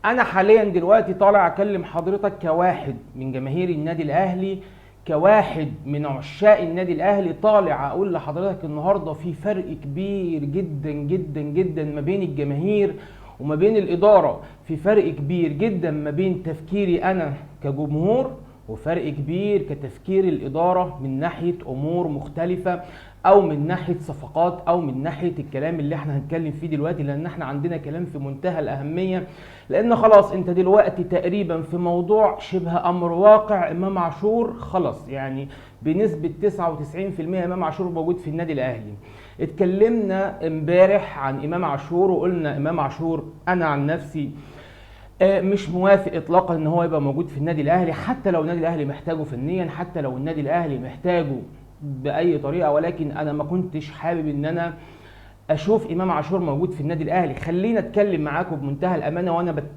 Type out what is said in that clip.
انا حاليا دلوقتي طالع اكلم حضرتك كواحد من جماهير النادي الاهلي، كواحد من عشاق النادي الاهلي، طالع اقول لحضرتك النهارده في فرق كبير جدا جدا جدا ما بين الجماهير وما بين الاداره. في فرق كبير جدا ما بين تفكيري انا كجمهور وفرق كبير كتفكير الاداره من ناحيه امور مختلفه، او من ناحيه صفقات، او من ناحيه الكلام اللي احنا هنتكلم فيه دلوقتي، لان احنا عندنا كلام في منتهى الاهميه. لان خلاص انت دلوقتي تقريبا في موضوع شبه امر واقع. امام عاشور خلاص يعني بنسبه 99% امام عاشور موجود في النادي الاهلي. اتكلمنا امبارح عن امام عاشور وقلنا امام عاشور انا عن نفسي مش موافق اطلاقا ان هو يبقى موجود في النادي الاهلي، حتى لو النادي الاهلي محتاجه فنيا، حتى لو النادي الاهلي محتاجه باي طريقه، ولكن انا ما كنتش حابب ان انا اشوف امام عاشور موجود في النادي الاهلي. خلينا اتكلم معاكم بمنتهى الامانه، وانا